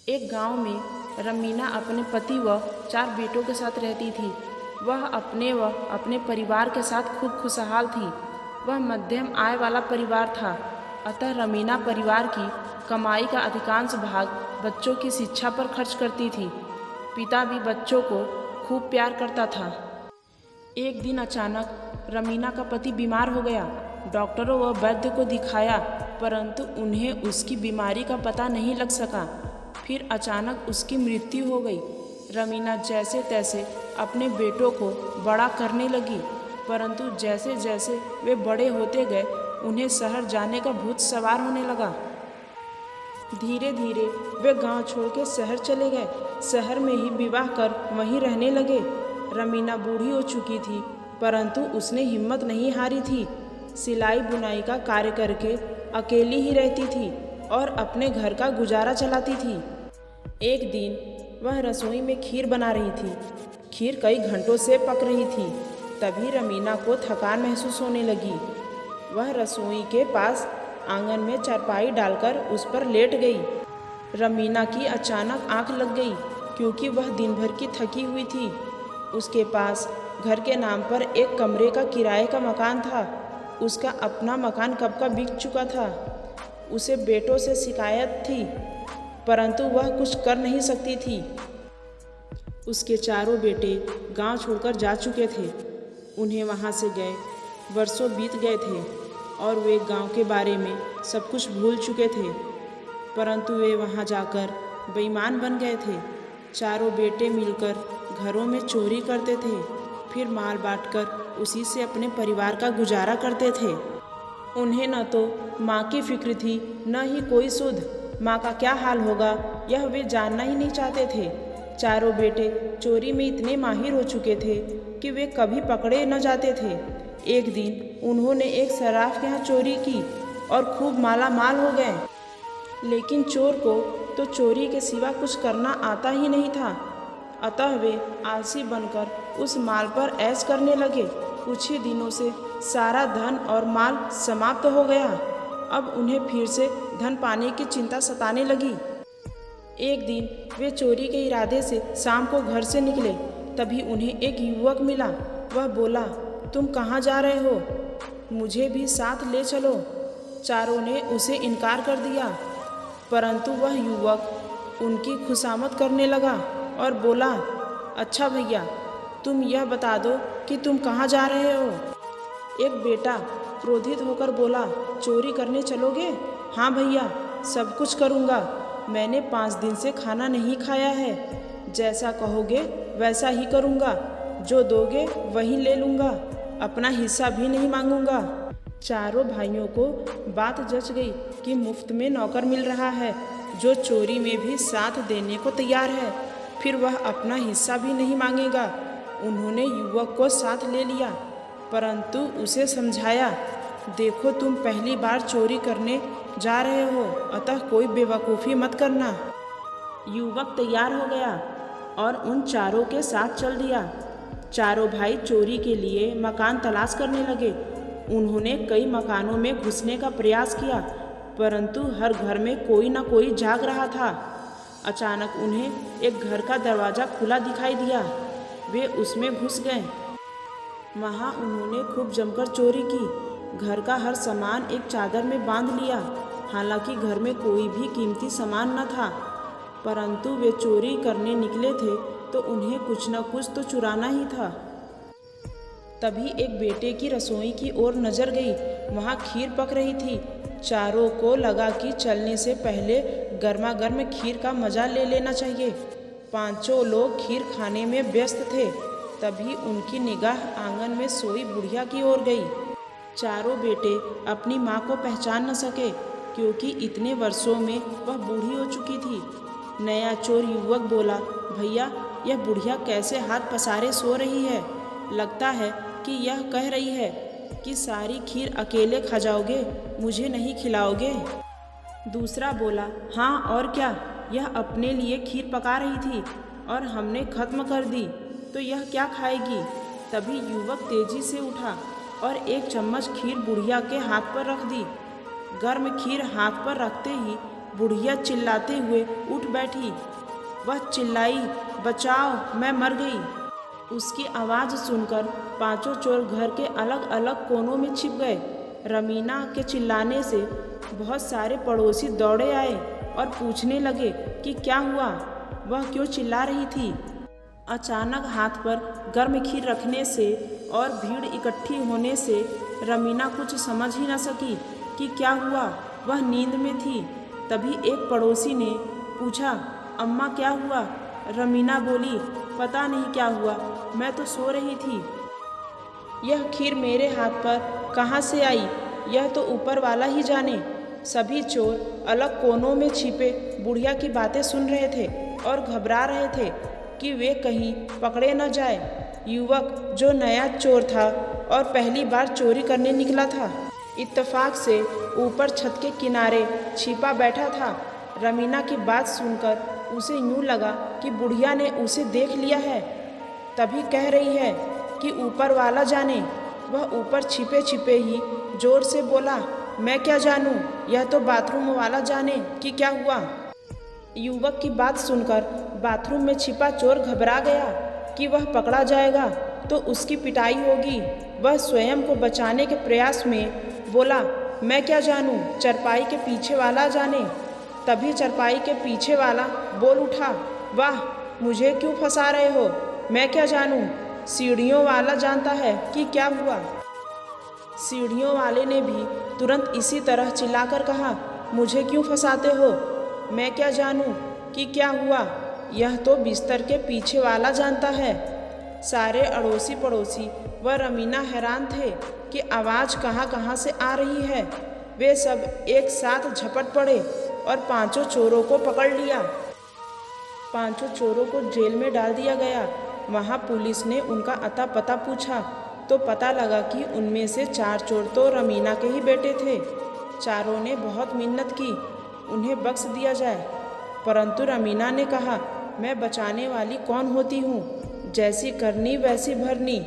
एक गांव में रमीना अपने पति व 4 बेटों के साथ रहती थी। वह अपने व अपने परिवार के साथ खूब खुशहाल थी। वह मध्यम आय वाला परिवार था, अतः रमीना परिवार की कमाई का अधिकांश भाग बच्चों की शिक्षा पर खर्च करती थी। पिता भी बच्चों को खूब प्यार करता था। एक दिन अचानक रमीना का पति बीमार हो गया। डॉक्टरों व वैद्य को दिखाया, परंतु उन्हें उसकी बीमारी का पता नहीं लग सका। फिर अचानक उसकी मृत्यु हो गई। रमीना जैसे तैसे अपने बेटों को बड़ा करने लगी, परंतु जैसे जैसे वे बड़े होते गए उन्हें शहर जाने का भूत सवार होने लगा। धीरे धीरे वे गांव छोड़ के शहर चले गए। शहर में ही विवाह कर वहीं रहने लगे। रमीना बूढ़ी हो चुकी थी, परंतु उसने हिम्मत नहीं हारी थी। सिलाई बुनाई का कार्य करके अकेली ही रहती थी और अपने घर का गुजारा चलाती थी। एक दिन वह रसोई में खीर बना रही थी। खीर कई घंटों से पक रही थी। तभी रमीना को थकान महसूस होने लगी। वह रसोई के पास आंगन में चारपाई डालकर उस पर लेट गई। रमीना की अचानक आंख लग गई, क्योंकि वह दिन भर की थकी हुई थी। उसके पास घर के नाम पर एक कमरे का किराए का मकान था। उसका अपना मकान कब का बिक चुका था। उसे बेटों से शिकायत थी, परंतु वह कुछ कर नहीं सकती थी। उसके चारों बेटे गांव छोड़कर जा चुके थे। उन्हें वहां से गए वर्षों बीत गए थे और वे गांव के बारे में सब कुछ भूल चुके थे, परंतु वे वहां जाकर बेईमान बन गए थे। चारों बेटे मिलकर घरों में चोरी करते थे, फिर माल बांटकर उसी से अपने परिवार का गुजारा करते थे। उन्हें न तो माँ की फिक्र थी, न ही कोई सुध। माँ का क्या हाल होगा यह वे जानना ही नहीं चाहते थे। चारों बेटे चोरी में इतने माहिर हो चुके थे कि वे कभी पकड़े न जाते थे। एक दिन उन्होंने एक सराफ के यहाँ चोरी की और खूब माला माल हो गए। लेकिन चोर को तो चोरी के सिवा कुछ करना आता ही नहीं था, अतः वे आलसी बनकर उस माल पर ऐश करने लगे। कुछ ही दिनों से सारा धन और माल समाप्त हो गया। अब उन्हें फिर से धन पाने की चिंता सताने लगी। एक दिन वे चोरी के इरादे से शाम को घर से निकले। तभी उन्हें एक युवक मिला। वह बोला, तुम कहाँ जा रहे हो? मुझे भी साथ ले चलो। चारों ने उसे इनकार कर दिया, परंतु वह युवक उनकी खुशामद करने लगा और बोला, अच्छा भैया, तुम यह बता दो कि तुम कहाँ जा रहे हो? एक बेटा क्रोधित होकर बोला, चोरी करने चलोगे? हाँ भैया, सब कुछ करूँगा। मैंने 5 दिन से खाना नहीं खाया है। जैसा कहोगे वैसा ही करूँगा। जो दोगे वही ले लूँगा। अपना हिस्सा भी नहीं मांगूँगा। चारों भाइयों को बात जच गई कि मुफ्त में नौकर मिल रहा है जो चोरी में भी साथ देने को तैयार है, फिर वह अपना हिस्सा भी नहीं मांगेगा। उन्होंने युवक को साथ ले लिया, परंतु उसे समझाया, देखो तुम पहली बार चोरी करने जा रहे हो, अतः कोई बेवकूफ़ी मत करना। युवक तैयार हो गया और उन चारों के साथ चल दिया। चारों भाई चोरी के लिए मकान तलाश करने लगे। उन्होंने कई मकानों में घुसने का प्रयास किया, परंतु हर घर में कोई न कोई जाग रहा था। अचानक उन्हें एक घर का दरवाज़ा खुला दिखाई दिया। वे उसमें घुस गए। वहाँ उन्होंने खूब जमकर चोरी की। घर का हर सामान एक चादर में बांध लिया। हालांकि घर में कोई भी कीमती सामान न था, परंतु वे चोरी करने निकले थे तो उन्हें कुछ न कुछ तो चुराना ही था। तभी एक बेटे की रसोई की ओर नजर गई। वहाँ खीर पक रही थी। चारों को लगा कि चलने से पहले गर्मा गर्म खीर का मजा ले लेना चाहिए। पांचों लोग खीर खाने में व्यस्त थे। तभी उनकी निगाह आंगन में सोई बुढ़िया की ओर गई। चारों बेटे अपनी माँ को पहचान न सके, क्योंकि इतने वर्षों में वह बूढ़ी हो चुकी थी। नया चोर युवक बोला, भैया, यह बुढ़िया कैसे हाथ पसारे सो रही है? लगता है कि यह कह रही है कि सारी खीर अकेले खा जाओगे, मुझे नहीं खिलाओगे। दूसरा बोला, हाँ और क्या, यह अपने लिए खीर पका रही थी और हमने खत्म कर दी, तो यह क्या खाएगी? तभी युवक तेजी से उठा और एक चम्मच खीर बुढ़िया के हाथ पर रख दी। गर्म खीर हाथ पर रखते ही बुढ़िया चिल्लाते हुए उठ बैठी। वह चिल्लाई, बचाओ, मैं मर गई। उसकी आवाज़ सुनकर पांचों चोर घर के अलग अलग कोनों में छिप गए। रमीना के चिल्लाने से बहुत सारे पड़ोसी दौड़े आए और पूछने लगे कि क्या हुआ, वह क्यों चिल्ला रही थी। अचानक हाथ पर गर्म खीर रखने से और भीड़ इकट्ठी होने से रमीना कुछ समझ ही न सकी कि क्या हुआ। वह नींद में थी। तभी एक पड़ोसी ने पूछा, अम्मा क्या हुआ? रमीना बोली, पता नहीं क्या हुआ, मैं तो सो रही थी। यह खीर मेरे हाथ पर कहाँ से आई, यह तो ऊपर वाला ही जाने। सभी चोर अलग कोनों में छिपे बुढ़िया की बातें सुन रहे थे और घबरा रहे थे कि वे कहीं पकड़े न जाए। युवक जो नया चोर था और पहली बार चोरी करने निकला था, इत्तेफाक से ऊपर छत के किनारे छिपा बैठा था। रमीना की बात सुनकर उसे यूँ लगा कि बुढ़िया ने उसे देख लिया है, तभी कह रही है कि ऊपर वाला जाने। वह ऊपर छिपे छिपे ही जोर से बोला, मैं क्या जानूं, यह तो बाथरूम वाला जाने कि क्या हुआ। युवक की बात सुनकर बाथरूम में छिपा चोर घबरा गया कि वह पकड़ा जाएगा तो उसकी पिटाई होगी। वह स्वयं को बचाने के प्रयास में बोला, मैं क्या जानूं, चरपाई के पीछे वाला जाने। तभी चरपाई के पीछे वाला बोल उठा, वाह, मुझे क्यों फंसा रहे हो, मैं क्या जानूं, सीढ़ियों वाला जानता है कि क्या हुआ। सीढ़ियों वाले ने भी तुरंत इसी तरह चिल्लाकर कहा, मुझे क्यों फंसाते हो, मैं क्या जानूं कि क्या हुआ, यह तो बिस्तर के पीछे वाला जानता है। सारे अड़ोसी पड़ोसी व रमीना हैरान थे कि आवाज़ कहाँ कहाँ से आ रही है। वे सब एक साथ झपट पड़े और पांचों चोरों को पकड़ लिया। पांचों चोरों को जेल में डाल दिया गया। वहाँ पुलिस ने उनका अता पता पूछा तो पता लगा कि उनमें से 4 चोर तो रमीना के ही बेटे थे। चारों ने बहुत मिन्नत की उन्हें बख्श दिया जाए, परंतु रमीना ने कहा, मैं बचाने वाली कौन होती हूँ, जैसी करनी वैसी भरनी।